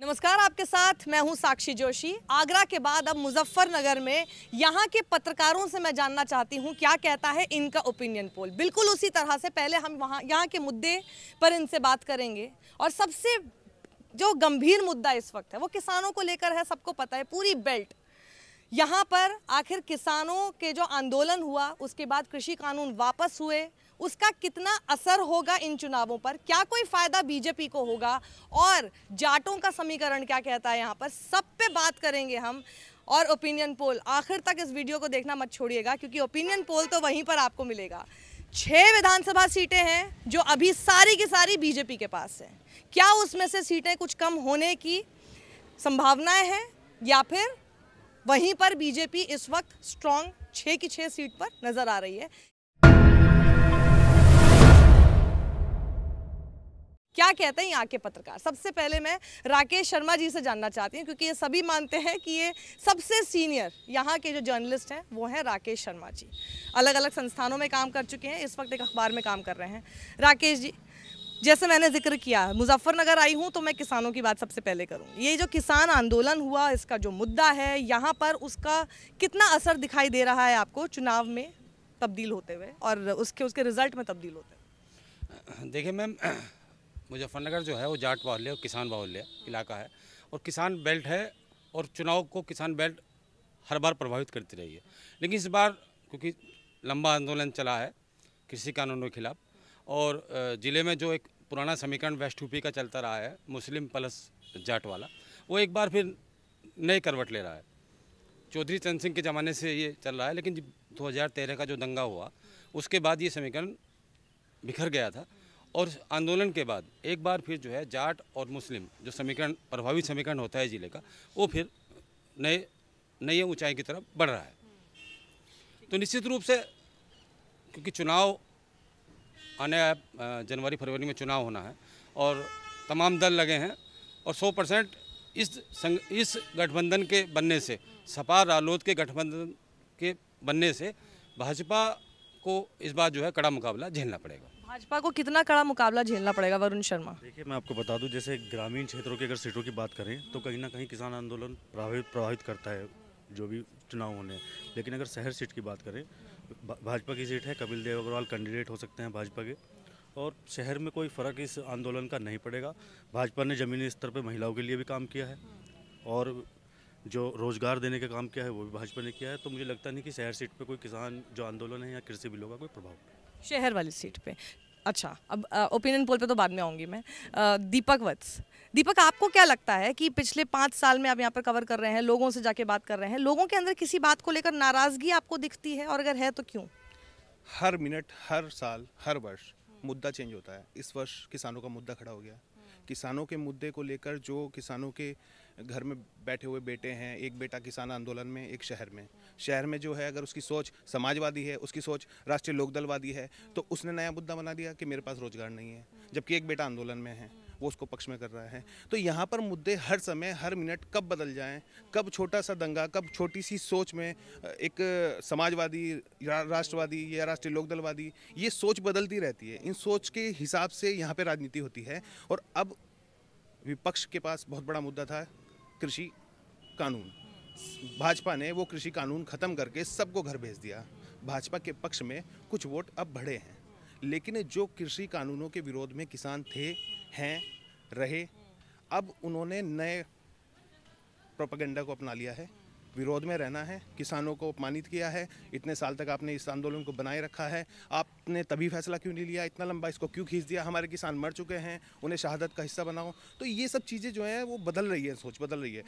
नमस्कार, आपके साथ मैं हूं साक्षी जोशी। आगरा के बाद अब मुजफ्फरनगर में यहां के पत्रकारों से मैं जानना चाहती हूं क्या कहता है इनका ओपिनियन पोल। बिल्कुल उसी तरह से पहले हम यहां के मुद्दे पर इनसे बात करेंगे और सबसे जो गंभीर मुद्दा इस वक्त है वो किसानों को लेकर है। सबको पता है पूरी बेल्ट यहाँ पर आखिर किसानों के जो आंदोलन हुआ उसके बाद कृषि कानून वापस हुए, उसका कितना असर होगा इन चुनावों पर, क्या कोई फायदा बीजेपी को होगा और जाटों का समीकरण क्या कहता है, यहाँ पर सब पे बात करेंगे हम। और ओपिनियन पोल आखिर तक इस वीडियो को देखना मत छोड़िएगा क्योंकि ओपिनियन पोल तो वहीं पर आपको मिलेगा। 6 विधानसभा सीटें हैं जो अभी सारी की सारी बीजेपी के पास हैं। क्या उसमें से सीटें कुछ कम होने की संभावनाएं हैं या फिर वहीं पर बीजेपी इस वक्त स्ट्रॉन्ग 6 की 6 सीट पर नजर आ रही है? क्या कहते हैं यहाँ के पत्रकार? सबसे पहले मैं राकेश शर्मा जी से जानना चाहती हूँ क्योंकि ये सभी मानते हैं कि ये सबसे सीनियर यहाँ के जो जर्नलिस्ट हैं वो हैं राकेश शर्मा जी। अलग अलग संस्थानों में काम कर चुके हैं, इस वक्त एक अखबार में काम कर रहे हैं। राकेश जी, जैसे मैंने जिक्र किया मुजफ्फरनगर आई हूँ तो मैं किसानों की बात सबसे पहले करूँ। ये जो किसान आंदोलन हुआ, इसका जो मुद्दा है यहाँ पर, उसका कितना असर दिखाई दे रहा है आपको चुनाव में तब्दील होते हुए और उसके रिजल्ट में तब्दील होते हुए? देखिए मैम, मुजफ्फरनगर जो है वो जाट बाहुल्य और किसान बाहुल्य इलाका है और किसान बेल्ट है और चुनाव को किसान बेल्ट हर बार प्रभावित करती रही है। लेकिन इस बार क्योंकि लंबा आंदोलन चला है कृषि कानूनों के खिलाफ और ज़िले में जो एक पुराना समीकरण वेस्ट यूपी का चलता रहा है मुस्लिम प्लस जाट वाला, वो एक बार फिर नए करवट ले रहा है। चौधरी चरण सिंह के ज़माने से ये चल रहा है, लेकिन 2013 का जो दंगा हुआ उसके बाद ये समीकरण बिखर गया था और आंदोलन के बाद एक बार फिर जो है जाट और मुस्लिम जो समीकरण प्रभावित समीकरण होता है ज़िले का, वो फिर नई ऊंचाई की तरफ बढ़ रहा है। तो निश्चित रूप से क्योंकि चुनाव आने जनवरी फरवरी में चुनाव होना है और तमाम दल लगे हैं और 100% इस गठबंधन के बनने से, सपा रालोद के गठबंधन के बनने से भाजपा को इस बार जो है कड़ा मुकाबला झेलना पड़ेगा। भाजपा को कितना कड़ा मुकाबला झेलना पड़ेगा वरुण शर्मा? देखिए, मैं आपको बता दूं, जैसे ग्रामीण क्षेत्रों की अगर सीटों की बात करें तो कहीं ना कहीं किसान आंदोलन प्रभावित करता है जो भी चुनाव होने। लेकिन अगर शहर सीट की बात करें, भाजपा की सीट है, कपिल देव अग्रवाल कैंडिडेट हो सकते हैं भाजपा के, और शहर में कोई फ़र्क इस आंदोलन का नहीं पड़ेगा। भाजपा ने ज़मीनी स्तर पर महिलाओं के लिए भी काम किया है और जो रोज़गार देने का काम किया है वो भी भाजपा ने किया है। तो मुझे लगता नहीं कि शहर सीट पे कोई किसान जो आंदोलन है या कृषि बिलों का कोई प्रभाव। शहर वाली सीट पे अच्छा, अब ओपिनियन पोल पे तो बाद में आऊँगी मैं। दीपक वत्स, दीपक, आपको क्या लगता है कि पिछले 5 साल में आप यहाँ पर कवर कर रहे हैं, लोगों से जाके बात कर रहे हैं, लोगों के अंदर किसी बात को लेकर नाराज़गी आपको दिखती है और अगर है तो क्यों? हर मिनट, हर साल, हर वर्ष मुद्दा चेंज होता है। इस वर्ष किसानों का मुद्दा खड़ा हो गया। किसानों के मुद्दे को लेकर जो किसानों के घर में बैठे हुए बेटे हैं, एक बेटा किसान आंदोलन में, एक शहर में जो है अगर उसकी सोच समाजवादी है, उसकी सोच राष्ट्रीय लोकदलवादी है, तो उसने नया मुद्दा बना दिया कि मेरे पास रोजगार नहीं है, जबकि एक बेटा आंदोलन में है, वो उसको पक्ष में कर रहा है। तो यहाँ पर मुद्दे हर समय, हर मिनट कब बदल जाएं, कब छोटा सा दंगा, कब छोटी सी सोच में एक समाजवादी या राष्ट्रवादी या राष्ट्रीय लोकदलवादी, ये सोच बदलती रहती है। इन सोच के हिसाब से यहाँ पे राजनीति होती है। और अब विपक्ष के पास बहुत बड़ा मुद्दा था कृषि कानून। भाजपा ने वो कृषि कानून खत्म करके सबको घर भेज दिया। भाजपा के पक्ष में कुछ वोट अब बढ़े हैं, लेकिन जो कृषि कानूनों के विरोध में किसान थे, हैं, रहे, अब उन्होंने नए प्रोपेगेंडा को अपना लिया है। विरोध में रहना है, किसानों को अपमानित किया है, इतने साल तक आपने इस आंदोलन को बनाए रखा है, आपने तभी फैसला क्यों नहीं लिया, इतना लंबा इसको क्यों खींच दिया, हमारे किसान मर चुके हैं, उन्हें शहादत का हिस्सा बनाओ। तो ये सब चीज़ें जो हैं वो बदल रही है, सोच बदल रही है।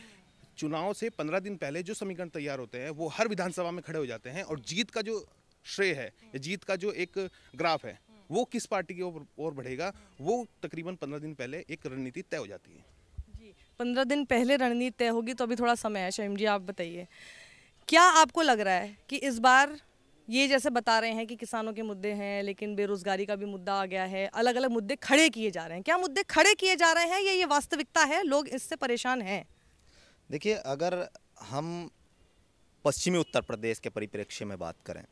चुनाव से 15 दिन पहले जो समीकरण तैयार होते हैं वो हर विधानसभा में खड़े हो जाते हैं और जीत का जो श्रेय है या जीत का जो एक ग्राफ है वो किस पार्टी की ओर बढ़ेगा, वो तकरीबन 15 दिन पहले एक रणनीति तय हो जाती है। 15 दिन पहले रणनीति तय होगी तो अभी थोड़ा समय है। शहीम जी, आप बताइए, क्या आपको लग रहा है कि इस बार ये जैसे बता रहे हैं कि किसानों के मुद्दे हैं लेकिन बेरोजगारी का भी मुद्दा आ गया है, अलग अलग मुद्दे खड़े किए जा रहे हैं, क्या मुद्दे खड़े किए जा रहे हैं या ये वास्तविकता है, लोग इससे परेशान हैं? देखिए, अगर हम पश्चिमी उत्तर प्रदेश के परिप्रेक्ष्य में बात करें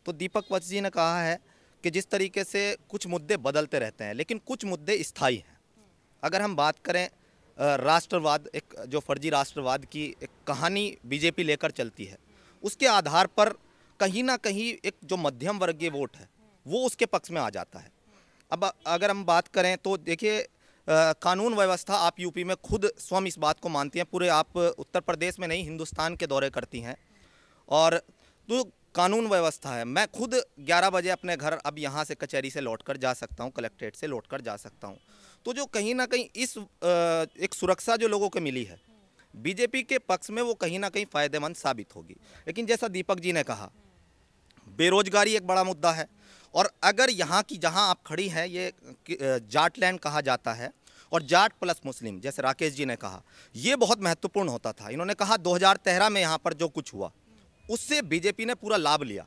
तो दीपक वत्स जी ने कहा है कि जिस तरीके से कुछ मुद्दे बदलते रहते हैं लेकिन कुछ मुद्दे स्थायी हैं। अगर हम बात करें राष्ट्रवाद, एक जो फर्जी राष्ट्रवाद की एक कहानी बीजेपी लेकर चलती है, उसके आधार पर कहीं ना कहीं एक जो मध्यम वर्गीय वोट है वो उसके पक्ष में आ जाता है। अब अगर हम बात करें तो देखिए, कानून व्यवस्था, आप यूपी में खुद स्वयं इस बात को मानती हैं, पूरे आप उत्तर प्रदेश में नहीं हिंदुस्तान के दौरे करती हैं, और तो कानून व्यवस्था है। मैं खुद 11 बजे अपने घर अब यहाँ से कचहरी से लौटकर जा सकता हूँ, कलेक्ट्रेट से लौटकर जा सकता हूँ। तो जो कहीं ना कहीं इस एक सुरक्षा जो लोगों को मिली है बीजेपी के पक्ष में, वो कहीं ना कहीं फ़ायदेमंद साबित होगी। लेकिन जैसा दीपक जी ने कहा, बेरोजगारी एक बड़ा मुद्दा है, और अगर यहाँ की जहाँ आप खड़ी हैं ये जाट लैंड कहा जाता है, और जाट प्लस मुस्लिम, जैसे राकेश जी ने कहा, ये बहुत महत्वपूर्ण होता था। इन्होंने कहा 2013 में यहाँ पर जो कुछ हुआ उससे बीजेपी ने पूरा लाभ लिया,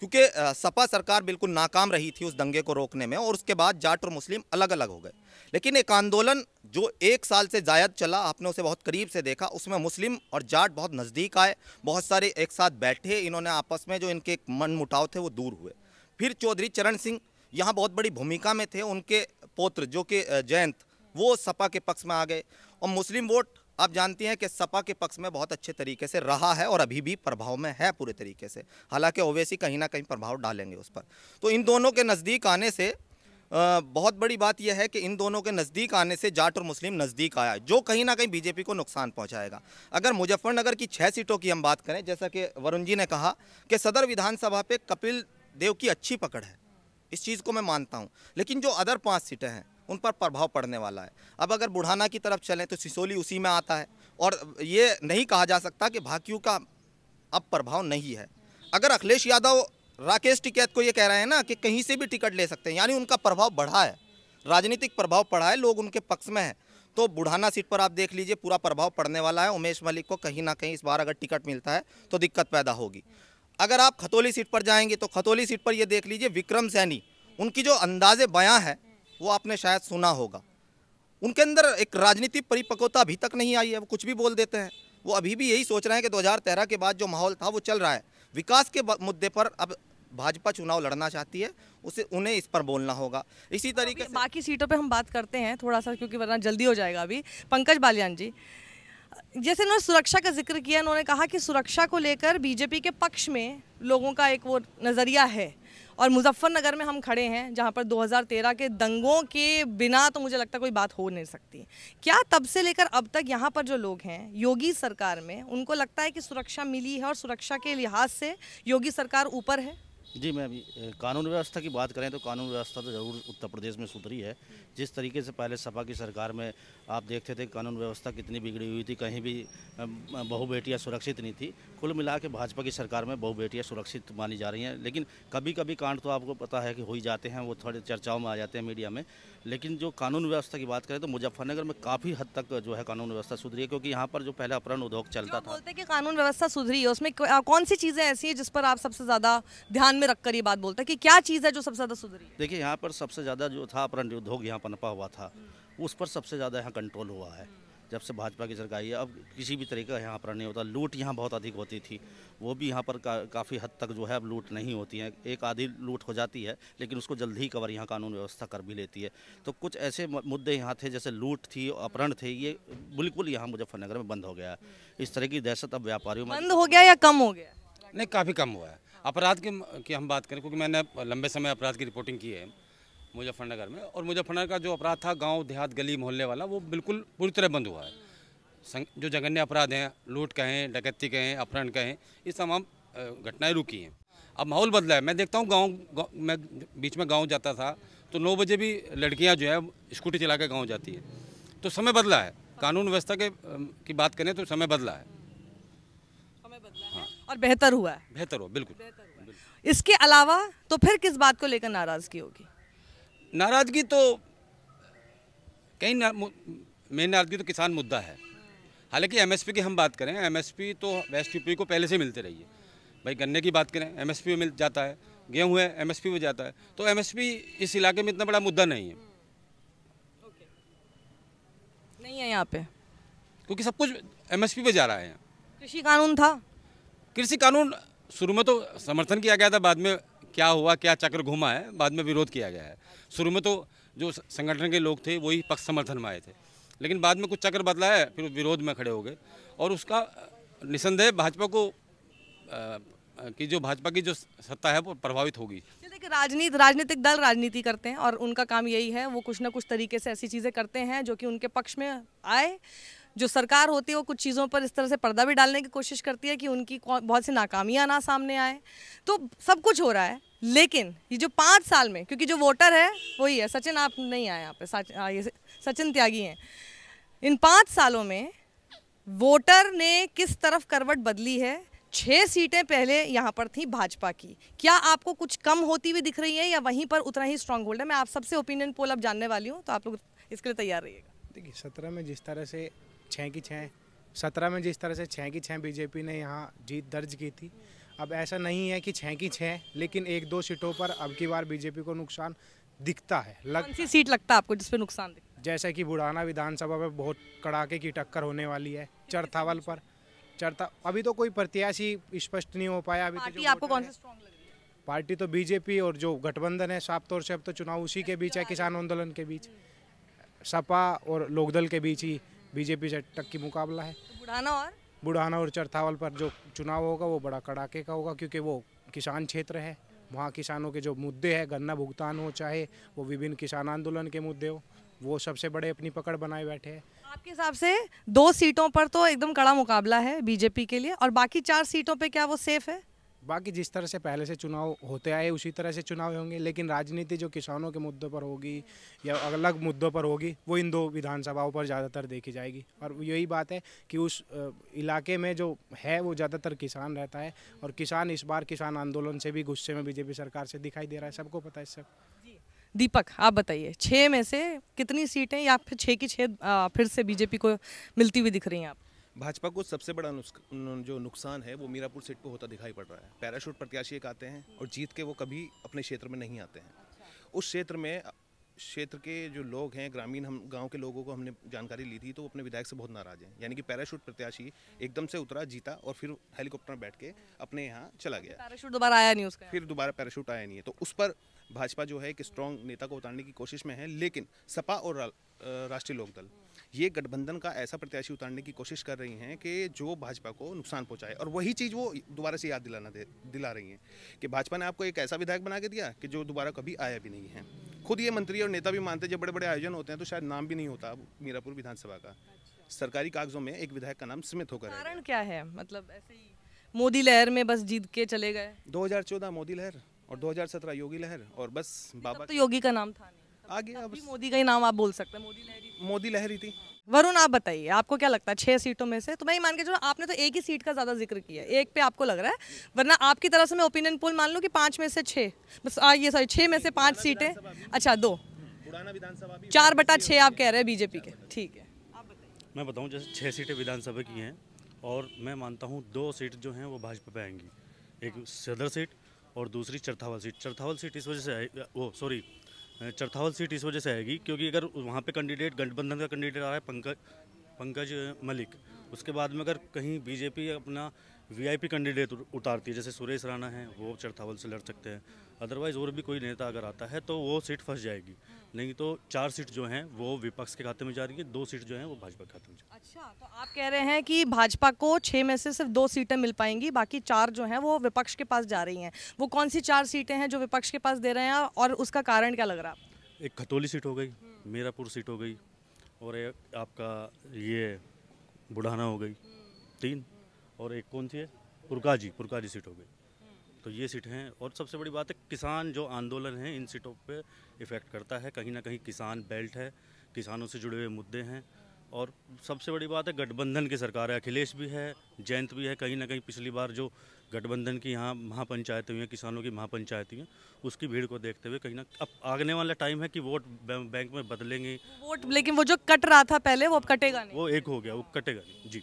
क्योंकि सपा सरकार बिल्कुल नाकाम रही थी उस दंगे को रोकने में, और उसके बाद जाट और मुस्लिम अलग अलग हो गए। लेकिन एक आंदोलन जो 1 साल से ज़ायद चला, आपने उसे बहुत करीब से देखा, उसमें मुस्लिम और जाट बहुत नज़दीक आए, बहुत सारे एक साथ बैठे, इन्होंने आपस में जो इनके मन मुटाव थे वो दूर हुए। फिर चौधरी चरण सिंह यहाँ बहुत बड़ी भूमिका में थे, उनके पौत्र जो कि जयंत, वो सपा के पक्ष में आ गए, और मुस्लिम वोट आप जानती हैं कि सपा के पक्ष में बहुत अच्छे तरीके से रहा है और अभी भी प्रभाव में है पूरे तरीके से, हालांकि ओवैसी कहीं ना कहीं प्रभाव डालेंगे उस पर। तो इन दोनों के नज़दीक आने से बहुत बड़ी बात यह है कि इन दोनों के नज़दीक आने से जाट और मुस्लिम नज़दीक आया, जो कहीं ना कहीं बीजेपी को नुकसान पहुंचाएगा। अगर मुजफ्फरनगर की 6 सीटों की हम बात करें, जैसा कि वरुण जी ने कहा कि सदर विधानसभा पे कपिल देव की अच्छी पकड़ है, इस चीज़ को मैं मानता हूँ, लेकिन जो अदर 5 सीटें हैं उन पर प्रभाव पड़ने वाला है। अब अगर बुढ़ाना की तरफ चलें तो सिसोली उसी में आता है, और ये नहीं कहा जा सकता कि भाकियू का अब प्रभाव नहीं है। अगर अखिलेश यादव राकेश टिकैत को ये कह रहे हैं ना कि कहीं से भी टिकट ले सकते हैं, यानी उनका प्रभाव बढ़ा है, राजनीतिक प्रभाव पड़ा है, लोग उनके पक्ष में हैं। तो बुढ़ाना सीट पर आप देख लीजिए पूरा प्रभाव पड़ने वाला है। उमेश मलिक को कहीं ना कहीं इस बार अगर टिकट मिलता है तो दिक्कत पैदा होगी। अगर आप खतौली सीट पर जाएंगे तो खतौली सीट पर ये देख लीजिए विक्रम सैनी, उनकी जो अंदाजे बयां है वो आपने शायद सुना होगा, उनके अंदर एक राजनीतिक परिपक्वता अभी तक नहीं आई है, वो कुछ भी बोल देते हैं। वो अभी भी यही सोच रहे हैं कि 2013 के बाद जो माहौल था वो चल रहा है, विकास के मुद्दे पर अब भाजपा चुनाव लड़ना चाहती है, उन्हें इस पर बोलना होगा। इसी तरीके से बाकी सीटों पे हम बात करते हैं थोड़ा सा, क्योंकि वरना जल्दी हो जाएगा। अभी पंकज बालियान जी, जैसे उन्होंने सुरक्षा का जिक्र किया, उन्होंने कहा कि सुरक्षा को लेकर बीजेपी के पक्ष में लोगों का एक वो नज़रिया है, और मुजफ्फरनगर में हम खड़े हैं जहां पर 2013 के दंगों के बिना तो मुझे लगता कोई बात हो नहीं सकती। क्या तब से लेकर अब तक यहाँ पर जो लोग हैं योगी सरकार में, उनको लगता है कि सुरक्षा मिली है और सुरक्षा के लिहाज से योगी सरकार ऊपर है? जी, मैं अभी कानून व्यवस्था की बात करें तो कानून व्यवस्था तो ज़रूर उत्तर प्रदेश में सुधरी है। जिस तरीके से पहले सपा की सरकार में आप देखते थे कानून व्यवस्था कितनी बिगड़ी हुई थी, कहीं भी बहू बेटियाँ सुरक्षित नहीं थी। कुल मिला के भाजपा की सरकार में बहू बेटियाँ सुरक्षित मानी जा रही हैं, लेकिन कभी कभी कांड तो आपको पता है कि हो ही जाते हैं, वो थोड़े चर्चाओं में आ जाते हैं मीडिया में। लेकिन जो कानून व्यवस्था की बात करें तो मुजफ्फरनगर में काफ़ी हद तक जो है कानून व्यवस्था सुधरी है, क्योंकि यहाँ पर जो पहले अपहरण उद्योग चलता था। बोलते हैं कि कानून व्यवस्था सुधरी है, उसमें कौन सी चीज़ें ऐसी हैं जिस पर आप सबसे ज़्यादा ध्यान में रखकर ये बात बोलते हैं कि क्या चीज़ है जो सबसे ज़्यादा सुधरी है? देखिए, यहाँ पर सबसे ज़्यादा जो था अपहरण उद्योग यहाँ पनपा हुआ था, उस पर सबसे ज़्यादा यहाँ कंट्रोल हुआ है जब से भाजपा की सरकार आई है। अब किसी भी तरीके का यहाँ अपहरण नहीं होता। लूट यहाँ बहुत अधिक होती थी, वो भी यहाँ पर काफ़ी हद तक जो है अब लूट नहीं होती है। एक आधी लूट हो जाती है, लेकिन उसको जल्दी ही कवर यहाँ कानून व्यवस्था कर भी लेती है। तो कुछ ऐसे मुद्दे यहाँ थे जैसे लूट थी, अपहरण थे, ये बिल्कुल यहाँ मुजफ्फरनगर में बंद हो गया है। इस तरह की दहशत अब व्यापारियों में बंद हो गया या कम हो गया? नहीं, काफ़ी कम हुआ है। अपराध की हम बात करें, क्योंकि मैंने लंबे समय अपराध की रिपोर्टिंग की है मुजफ्फरनगर में, और मुजफ्फरनगर का जो अपराध था गांव देहात गली मोहल्ले वाला, वो बिल्कुल पूरी तरह बंद हुआ है। जो जघन्य अपराध हैं, लूट कहें, डकैती कहें, अपहरण कहें, ये तमाम घटनाएं रुकी हैं। अब माहौल बदला है। मैं देखता हूँ गाँव में, बीच में गाँव जाता था तो 9 बजे भी लड़कियाँ जो है स्कूटी चला के गाँव जाती है। तो समय बदला है। कानून व्यवस्था की बात करें तो समय बदला है, और बेहतर हुआ है। बेहतर हो, बिल्कुल। इसके अलावा तो फिर किस बात को लेकर नाराजगी होगी? नाराजगी तो कहीं मेन नाराजगी तो किसान मुद्दा है। हालांकि एमएसपी की हम बात करें, एमएसपी तो वेस्ट यूपी को पहले से मिलते रही है। भाई गन्ने की बात करें, एमएसपी में मिल जाता है, गेहूँ है एमएसपी में जाता है, तो एमएसपी इस इलाके में इतना बड़ा मुद्दा नहीं है। नहीं है यहाँ पे, क्योंकि सब कुछ एमएसपी पे जा रहा है। कृषि कानून था, कृषि कानून शुरू में तो समर्थन किया गया था, बाद में क्या हुआ, क्या चक्र घुमा है, बाद में विरोध किया गया है। शुरू में तो जो संगठन के लोग थे वही पक्ष समर्थन में आए थे। लेकिन बाद में कुछ चक्कर बदला है, फिर विरोध में खड़े हो गए और उसका निसंदेह भाजपा को कि जो भाजपा की जो सत्ता है वो प्रभावित होगी। देखिए राजनीतिक दल राजनीति करते हैं और उनका काम यही है, वो कुछ ना कुछ तरीके से ऐसी चीज़ें करते हैं जो कि उनके पक्ष में आए। जो सरकार होती है वो कुछ चीज़ों पर इस तरह से पर्दा भी डालने की कोशिश करती है कि उनकी बहुत सी नाकामियां ना सामने आए। तो सब कुछ हो रहा है, लेकिन ये जो 5 साल में, क्योंकि जो वोटर है वही है, सचिन आप नहीं आए यहाँ पे, ये सचिन त्यागी हैं। इन 5 सालों में वोटर ने किस तरफ करवट बदली है? 6 सीटें पहले यहाँ पर थी भाजपा की, क्या आपको कुछ कम होती हुई दिख रही है या वहीं पर उतना ही स्ट्रांग होल्ड है? मैं आप सबसे ओपिनियन पोल अब जानने वाली हूँ, तो आप लोग इसके लिए तैयार रहिएगा। देखिए 17 में जिस तरह से 6 की 6 17 में जिस तरह से 6 की 6 बीजेपी ने यहाँ जीत दर्ज की थी, अब ऐसा नहीं है कि 6 की 6, लेकिन 1-2 सीटों पर अब की बार बीजेपी को नुकसान दिखता है। कौन सी सीट लगता है आपको जिस पे नुकसान दिखता है? जैसा कि बुढ़ाना विधानसभा में बहुत कड़ाके की टक्कर होने वाली है। चरथावल पर अभी तो कोई प्रत्याशी स्पष्ट नहीं हो पाया। अभी पार्टी तो आपको कौन सी स्ट्रांग लग रही है? पार्टी तो बीजेपी और जो गठबंधन है साफ तौर से अब तो चुनाव उसी के बीच है, किसान आंदोलन के बीच, सपा और लोकदल के बीच ही बीजेपी से टक्की मुकाबला है। तो बुढ़ाना और चरथावल पर जो चुनाव होगा वो बड़ा कड़ाके का होगा, क्योंकि वो किसान क्षेत्र है। वहाँ किसानों के जो मुद्दे हैं, गन्ना भुगतान हो, चाहे वो विभिन्न किसान आंदोलन के मुद्दे हो, वो सबसे बड़े अपनी पकड़ बनाए बैठे हैं। आपके हिसाब से 2 सीटों पर तो एकदम कड़ा मुकाबला है बीजेपी के लिए, और बाकी 4 सीटों पे क्या वो सेफ है? बाकी जिस तरह से पहले से चुनाव होते आए उसी तरह से चुनाव होंगे, लेकिन राजनीति जो किसानों के मुद्दों पर होगी या अलग मुद्दों पर होगी वो इन 2 विधानसभाओं पर ज़्यादातर देखी जाएगी। और यही बात है कि उस इलाके में जो है वो ज़्यादातर किसान रहता है, और किसान इस बार किसान आंदोलन से भी गुस्से में बीजेपी सरकार से दिखाई दे रहा है, सबको पता है। सब दीपक आप बताइए, 6 में से कितनी सीटें या फिर 6 की 6 फिर से बीजेपी को मिलती हुई दिख रही हैं आप? भाजपा को सबसे बड़ा जो नुकसान है वो मीरापुर सीट पे होता दिखाई पड़ रहा है। पैराशूट प्रत्याशी एक आते हैं और जीत के वो कभी अपने क्षेत्र में नहीं आते हैं। उस क्षेत्र के जो लोग हैं, ग्रामीण, हम गांव के लोगों को हमने जानकारी ली थी, तो वो अपने विधायक से बहुत नाराज हैं। यानी कि पैराशूट प्रत्याशी एकदम से उतरा, जीता और फिर हेलीकॉप्टर में बैठ के अपने यहाँ चला गया। पैराशूट दोबारा आया नहीं उसका, फिर दोबारा पैराशूट आया नहीं है। तो उस पर भाजपा जो है एक स्ट्रॉन्ग नेता को उतारने की कोशिश में है, लेकिन सपा और राष्ट्रीय लोकदल ये गठबंधन का ऐसा प्रत्याशी उतारने की कोशिश कर रही हैं कि जो भाजपा को नुकसान पहुंचाए, और वही चीज़ वो दोबारा से याद दिला रही हैं कि भाजपा ने आपको एक ऐसा विधायक बना के दिया कि जो दोबारा कभी आया भी नहीं है। खुद ये मंत्री और नेता भी मानते हैं जब बड़े बड़े आयोजन होते हैं तो शायद नाम भी नहीं होता मीरापुर विधानसभा का। सरकारी कागजों में एक विधायक का नाम सीमित होकर है। कारण क्या है? मतलब ऐसे ही मोदी लहर में बस जीत के चले गए। 2014 मोदी लहर और 2017 योगी लहर, और बस बाबा तो योगी का नाम था नहीं, आगे अब मोदी का ही नाम आप बोल सकते हैं, मोदी लहर ही थी। वरुण आप बताइए, आपको क्या लगता है 6 सीटों में से? तो मैं ही मान के चलो, आपने तो एक ही सीट का ज़्यादा जिक्र किया है, एक पे आपको लग रहा है, वरना आपकी तरफ से मैं ओपिनियन पोल मान लूँ कि 5 में से 6 बस, ये सॉरी 6 में से 5 सीटें, अच्छा 2, 4/6 आप कह रहे हैं बीजेपी के, ठीक है। मैं बताऊं, जैसे 6 सीटें विधानसभा की हैं और मैं मानता हूं 2 सीट जो हैं वो भाजपा पे आएंगी, एक सदर सीट और दूसरी चरथावल सीट। चरथावल सीट इस वजह से चरथावल सीट इस वजह से आएगी क्योंकि अगर वहाँ पे कैंडिडेट गठबंधन का कैंडिडेट आ रहा है पंकज मलिक, उसके बाद में अगर कहीं बीजेपी अपना वीआईपी कैंडिडेट उतारती है, जैसे सुरेश राणा है, वो चरथावल से लड़ सकते हैं। अदरवाइज़ और भी कोई नेता अगर आता है तो वो सीट फंस जाएगी। नहीं तो 4 सीट जो हैं वो विपक्ष के खाते में जा रही है, 2 सीट जो हैं वो भाजपा के खाते में जा रही है। अच्छा, तो आप कह रहे हैं कि भाजपा को 6 में से सिर्फ 2 सीटें मिल पाएंगी, बाकी 4 जो हैं वो विपक्ष के पास जा रही हैं। वो कौन सी 4 सीटें हैं जो विपक्ष के पास दे रहे हैं, और उसका कारण क्या लग रहा है आपको? एक खतौली सीट हो गई, मीरापुर सीट हो गई, और एक आपका ये बुढ़ाना हो गई 3, और एक कौन सी है, पुरकाजी सीट हो गई। तो ये सीट हैं, और सबसे बड़ी बात है किसान जो आंदोलन है इन सीटों पे इफ़ेक्ट करता है। कहीं ना कहीं किसान बेल्ट है, किसानों से जुड़े हुए मुद्दे हैं, और सबसे बड़ी बात है गठबंधन की सरकार है, अखिलेश भी है, जयंत भी है। कहीं ना कहीं पिछली बार जो गठबंधन की यहाँ महापंचायतें हुई हैं, किसानों की महापंचायतें हैं, उसकी भीड़ को देखते हुए कहीं ना अब आगने वाला टाइम है कि वोट बैंक में बदलेंगे वोट, लेकिन वो जो कट रहा था पहले वो अब कटेगा नहीं, वो एक हो गया, वो कटेगा नहीं। जी,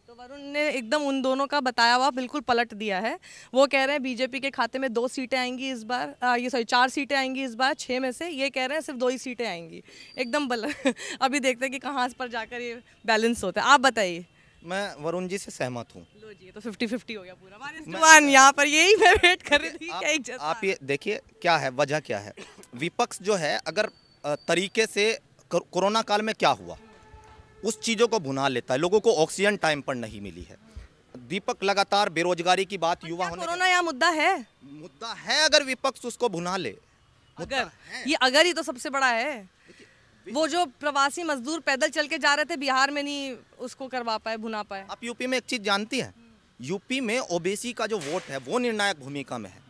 तो वरुण ने एकदम उन दोनों का बताया हुआ बिल्कुल पलट दिया है। वो कह रहे हैं बीजेपी के खाते में 2 सीटें आएंगी इस बार, 4 सीटें आएंगी इस बार 6 में से, ये कह रहे हैं सिर्फ 2 ही सीटें आएंगी, एकदम अभी देखते हैं कि कहाँ पर जाकर ये बैलेंस होता है। आप बताइए। मैं वरुण जी से सहमत हूँ। लो जी, तो 50-50 हो गया पूरा। यहाँ पर यही मैं वेट कर रही थी। आप ये देखिए क्या है, वजह क्या है। विपक्ष जो है, अगर तरीके से कोरोना काल में क्या हुआ, उस चीज़ों को भुना लेता है। लोगों को ऑक्सीजन टाइम पर नहीं मिली है। दीपक लगातार बेरोजगारी की बात, युवा होने कोरोना यहाँ मुद्दा है, अगर विपक्ष उसको भुना ले, अगर ही तो सबसे बड़ा है। वो जो प्रवासी मजदूर पैदल चल के जा रहे थे बिहार में, नहीं उसको करवा पाए, भुना पाए। आप यूपी में एक चीज़ जानती हैं, यूपी में ओबीसी का जो वोट है वो निर्णायक भूमिका में है।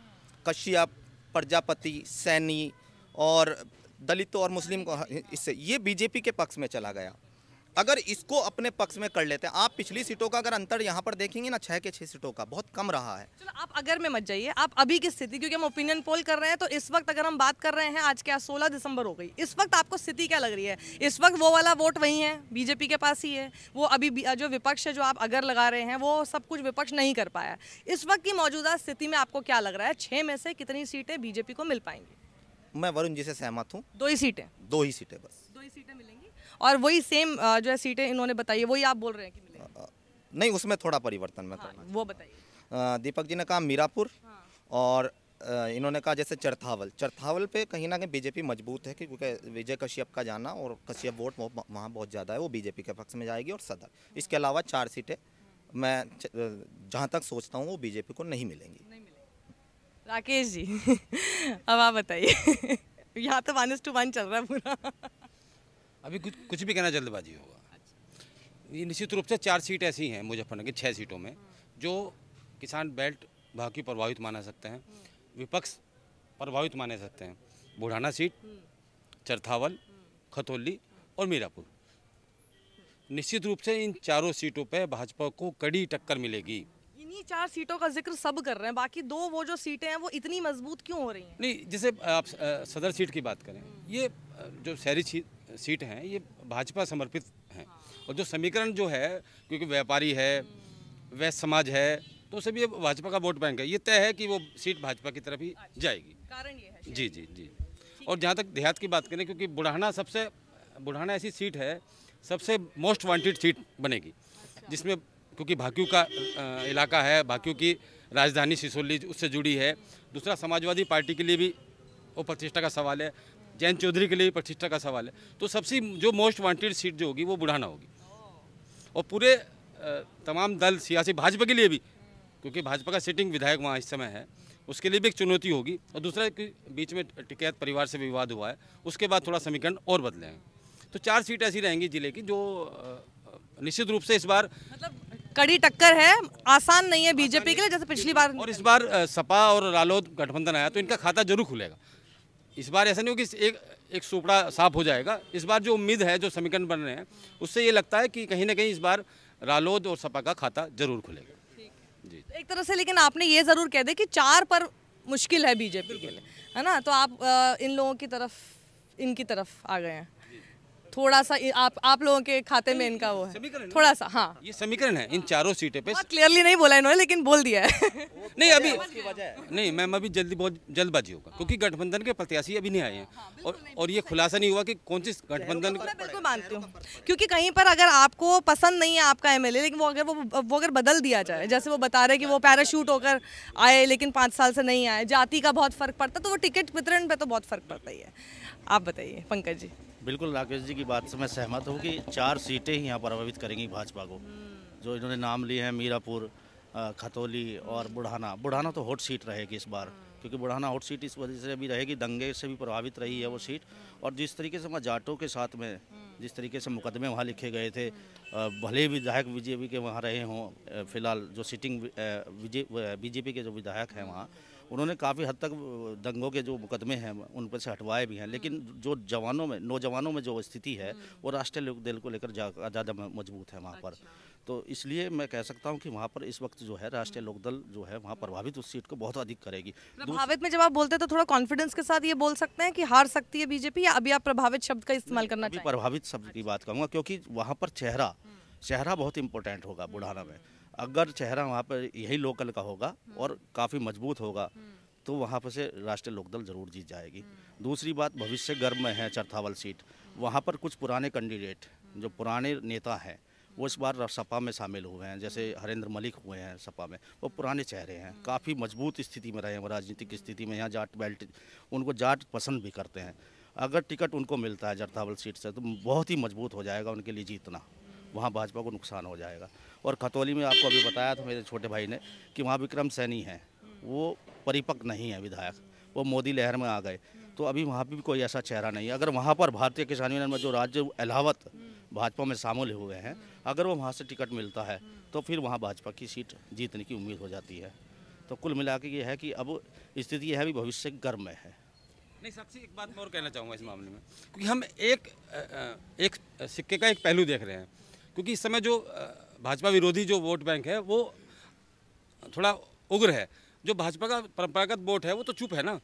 कश्यप, प्रजापति, सैनी और दलितों और मुस्लिम को, इससे ये बीजेपी के पक्ष में चला गया। अगर इसको अपने पक्ष में कर लेते हैं, आप पिछली सीटों का अगर अंतर यहाँ पर देखेंगे ना, 6 के 6 सीटों का बहुत कम रहा है। चलो आप अगर में मत जाइए, आप अभी की स्थिति, क्योंकि हम ओपिनियन पोल कर रहे हैं, तो इस वक्त अगर हम बात कर रहे हैं, आज क्या 16 दिसंबर हो गई, इस वक्त आपको स्थिति क्या लग रही है? इस वक्त वो वाला वोट वही है, बीजेपी के पास ही है। वो अभी जो विपक्ष है, जो आप अगर लगा रहे हैं, वो सब कुछ विपक्ष नहीं कर पाया। इस वक्त की मौजूदा स्थिति में आपको क्या लग रहा है, 6 में से कितनी सीटें बीजेपी को मिल पाएंगी? मैं वरुण जी से सहमत हूँ, 2 ही सीटें। 2 ही सीटें बस, 2 ही सीटें मिलेंगी। और वही सेम जो है सीटें इन्होंने बताई, वही आप बोल रहे हैं कि मिलेंगी? नहीं, उसमें थोड़ा परिवर्तन मैं करना। वो बताइए। दीपक जी ने कहा मीरापुर, और इन्होंने कहा जैसे चरथावल पे कहीं ना कहीं बीजेपी मजबूत है, क्योंकि विजय कश्यप का जाना और कश्यप वोट वहाँ बहुत ज़्यादा है, वो बीजेपी के पक्ष में जाएगी। और सदर, इसके अलावा 4 सीटें मैं जहाँ तक सोचता हूँ वो बीजेपी को नहीं मिलेंगी। राकेश जी अब आप बताइए यहाँ तो 1:1 चल रहा है पूरा। अभी कुछ भी कहना जल्दबाजी होगा। ये निश्चित रूप से 4 सीट ऐसी हैं मुजफ्फरनगर की 6 सीटों में जो किसान बेल्ट भाग की प्रभावित माना सकते हैं, विपक्ष प्रभावित माने सकते हैं। बुढ़ाना सीट, चरथावल, खतौली और मीरापुर, निश्चित रूप से इन चारों सीटों पर भाजपा को कड़ी टक्कर मिलेगी। इन्हीं 4 सीटों का जिक्र सब कर रहे हैं, बाकी 2 वो जो सीटें हैं वो इतनी मजबूत क्यों हो रही हैं? नहीं, जैसे आप सदर सीट की बात करें, ये जो शहरी सीट हैं ये भाजपा समर्पित हैं। और जो समीकरण जो है, क्योंकि व्यापारी है, वैश्य समाज है, तो सभी भाजपा का वोट बैंक है। ये तय है कि वो सीट भाजपा की तरफ ही जाएगी। कारण ये है। जी जी जी। और जहाँ तक देहात की बात करें, क्योंकि बुढ़ाना ऐसी सीट है, सबसे मोस्ट वांटेड सीट बनेगी, जिसमें क्योंकि भाकियू का इलाका है, भाकियू की राजधानी सिसोली उससे जुड़ी है। दूसरा, समाजवादी पार्टी के लिए भी वो प्रतिष्ठा का सवाल है, जैन चौधरी के लिए भी प्रतिष्ठा का सवाल है। तो सबसे जो मोस्ट वांटेड सीट जो होगी वो बुढ़ाना होगी। और पूरे तमाम दल सियासी, भाजपा के लिए भी, क्योंकि भाजपा का सिटिंग विधायक वहाँ इस समय है, उसके लिए भी एक चुनौती होगी। और दूसरा कि बीच में टिकैत परिवार से विवाद हुआ है, उसके बाद थोड़ा समीकरण और बदले हैं। तो 4 सीट ऐसी रहेंगी जिले की जो निश्चित रूप से इस बार मतलब कड़ी टक्कर है, आसान नहीं है बीजेपी के लिए, जैसे पिछली बार। और इस बार सपा और रालोद गठबंधन आया तो इनका खाता जरूर खुलेगा। इस बार ऐसा नहीं हो कि एक सुपड़ा साफ हो जाएगा। इस बार जो उम्मीद है, जो समीकरण बन रहे हैं, उससे ये लगता है कि कहीं ना कहीं इस बार रालोद और सपा का खाता जरूर खुलेगा। जी, एक तरह से लेकिन आपने ये ज़रूर कह दिया कि 4 पर मुश्किल है बीजेपी के लिए, है ना? तो आप इन लोगों की तरफ, इनकी तरफ आ गए हैं थोड़ा सा। आप लोगों के खाते में इनका वो है थोड़ा सा। हाँ, ये समीकरण है इन चारों सीटें पे। क्लियरली नहीं बोला इन्होंने, लेकिन बोल दिया है। नहीं, अभी नहीं मैम, अभी बहुत जल्दबाजी होगा, क्योंकि गठबंधन के प्रत्याशी अभी नहीं आए हैं। और ये खुलासा नहीं हुआ कि कौन सी गठबंधन। मैं बिल्कुल मानती हूँ, क्योंकि कहीं पर अगर आपको पसंद नहीं है आपका एमएलए, लेकिन वो अगर बदल दिया जाए, जैसे वो बता रहे कि वो पैराशूट होकर आए लेकिन 5 साल से नहीं आए, जाति का बहुत फर्क पड़ता है, तो वो टिकट वितरण पे तो बहुत फर्क पड़ता ही है। आप बताइए पंकज जी। बिल्कुल, राकेश जी की बात से मैं सहमत हूँ कि 4 सीटें ही यहाँ प्रभावित करेंगी भाजपा को। जो इन्होंने नाम लिए हैं, मीरापुर, खतौली और बुढ़ाना तो हॉट सीट रहेगी इस बार, क्योंकि बुढ़ाना हॉट सीट इस वजह से भी रहेगी, दंगे से भी प्रभावित रही है वो सीट। और जिस तरीके से वहाँ जाटों के साथ में जिस तरीके से मुकदमे वहाँ लिखे गए थे, भले ही विधायक बीजेपी के वहाँ रहे हों, फिलहाल जो सिटिंग बीजेपी के जो विधायक हैं वहाँ, उन्होंने काफ़ी हद तक दंगों के जो मुकदमे हैं उन पर से हटवाए भी हैं। लेकिन जो नौजवानों में जो स्थिति है वो राष्ट्रीय लोकदल को लेकर ज़्यादा मजबूत है वहाँ पर। तो इसलिए मैं कह सकता हूँ कि वहाँ पर इस वक्त जो है राष्ट्रीय लोकदल जो है वहाँ प्रभावित उस सीट को बहुत अधिक करेगी। प्रभावित में जब आप बोलते हैं तो थोड़ा कॉन्फिडेंस के साथ ये बोल सकते हैं कि हार सकती है बीजेपी, या अभी आप प्रभावित शब्द का इस्तेमाल करना चाहिए? प्रभावित शब्द की बात करूँगा, क्योंकि वहाँ पर चेहरा बहुत इंपॉर्टेंट होगा बुढ़ाना में। अगर चेहरा वहाँ पर यही लोकल का होगा और काफ़ी मजबूत होगा तो वहाँ पर से राष्ट्रीय लोकदल जरूर जीत जाएगी। दूसरी बात, भविष्य गर्भ में है चरथावल सीट, वहाँ पर कुछ पुराने कैंडिडेट जो पुराने नेता हैं वो इस बार सपा में शामिल हुए हैं, जैसे हरेंद्र मलिक हुए हैं सपा में, वो पुराने चेहरे हैं, काफ़ी मजबूत स्थिति में रहे हैं राजनीतिक स्थिति में। यहाँ जाट बेल्ट, उनको जाट पसंद भी करते हैं। अगर टिकट उनको मिलता है चरथावल सीट से तो बहुत ही मजबूत हो जाएगा उनके लिए जीतना। वहाँ भाजपा को नुकसान हो जाएगा। और खतौली में आपको अभी बताया था मेरे छोटे भाई ने कि वहाँ विक्रम सैनी हैं, वो परिपक्व नहीं है विधायक, वो मोदी लहर में आ गए, तो अभी वहाँ पर भी कोई ऐसा चेहरा नहीं है। अगर वहाँ पर भारतीय किसान यूनियन में जो राज्य अलावत भाजपा में शामिल हुए हैं, अगर वो वहाँ से टिकट मिलता है तो फिर वहाँ भाजपा की सीट जीतने की उम्मीद हो जाती है। तो कुल मिला के ये है कि अब स्थिति यह भी भविष्य गर्म में है। नहीं, साक्षी एक बात मैं और कहना चाहूँगा इस मामले में, क्योंकि हम एक सिक्के का एक पहलू देख रहे हैं। क्योंकि इस समय जो भाजपा विरोधी जो वोट बैंक है वो थोड़ा उग्र है। जो भाजपा का परंपरागत वोट है वो तो चुप है ना,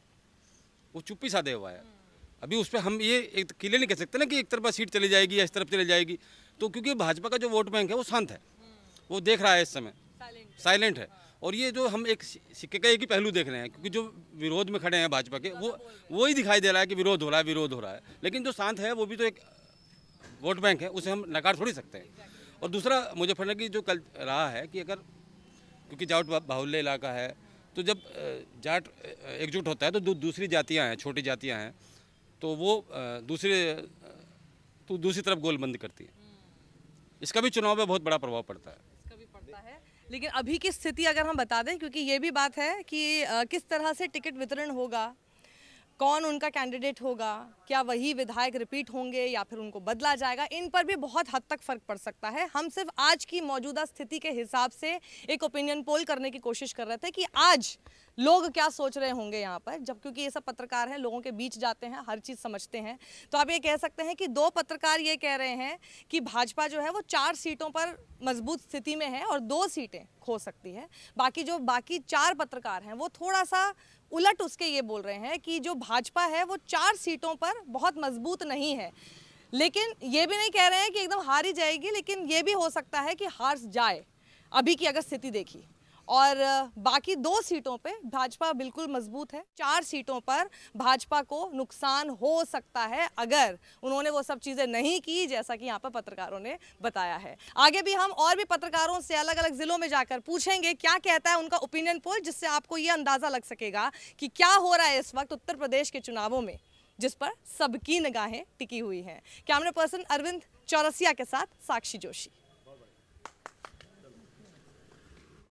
वो चुप ही साधे हुआ है। अभी उस पर हम ये एक क्लियर नहीं कह सकते ना कि एक तरफ सीट चली जाएगी या इस तरफ चली जाएगी। तो क्योंकि भाजपा का जो वोट बैंक है वो शांत है, वो देख रहा है इस समय, साइलेंट है। और ये जो हम एक सिक्के का एक ही पहलू देख रहे हैं, क्योंकि जो विरोध में खड़े हैं भाजपा के वो ही दिखाई दे रहा है कि विरोध हो रहा है। लेकिन जो शांत है वो भी तो एक वोट बैंक है, उसे हम नकार थोड़ी सकते हैं। और दूसरा मुजफ्फरनगर की जो कल रहा है कि अगर क्योंकि जाट बाहुल्य इलाका है, तो जब जाट एकजुट होता है तो दूसरी जातियाँ हैं, छोटी जातियाँ हैं, तो वो दूसरी तरफ गोलबंद करती है। इसका भी चुनाव में बहुत बड़ा प्रभाव पड़ता है। लेकिन अभी की स्थिति अगर हम बता दें, क्योंकि ये भी बात है कि किस तरह से टिकट वितरण होगा, कौन उनका कैंडिडेट होगा, क्या वही विधायक रिपीट होंगे या फिर उनको बदला जाएगा, इन पर भी बहुत हद तक फ़र्क पड़ सकता है। हम सिर्फ आज की मौजूदा स्थिति के हिसाब से एक ओपिनियन पोल करने की कोशिश कर रहे थे कि आज लोग क्या सोच रहे होंगे यहाँ पर, जब क्योंकि ये सब पत्रकार हैं, लोगों के बीच जाते हैं, हर चीज़ समझते हैं। तो आप ये कह सकते हैं कि 2 पत्रकार ये कह रहे हैं कि भाजपा जो है वो 4 सीटों पर मजबूत स्थिति में है और 2 सीटें खो सकती है। बाकी 4 पत्रकार हैं वो थोड़ा सा उलट उसके ये बोल रहे हैं कि जो भाजपा है वो 4 सीटों पर बहुत मजबूत नहीं है। लेकिन ये भी नहीं कह रहे हैं कि एकदम हार ही जाएगी, लेकिन ये भी हो सकता है कि हार जाए अभी की अगर स्थिति देखी। और बाकी 2 सीटों पे भाजपा बिल्कुल मजबूत है। 4 सीटों पर भाजपा को नुकसान हो सकता है अगर उन्होंने वो सब चीज़ें नहीं की जैसा कि यहाँ पर पत्रकारों ने बताया है। आगे भी हम और भी पत्रकारों से अलग अलग ज़िलों में जाकर पूछेंगे क्या कहता है उनका ओपिनियन पोल, जिससे आपको ये अंदाज़ा लग सकेगा कि क्या हो रहा है इस वक्त उत्तर प्रदेश के चुनावों में, जिस पर सबकी निगाहें टिकी हुई हैं। कैमरा पर्सन अरविंद चौरसिया के साथ साक्षी जोशी।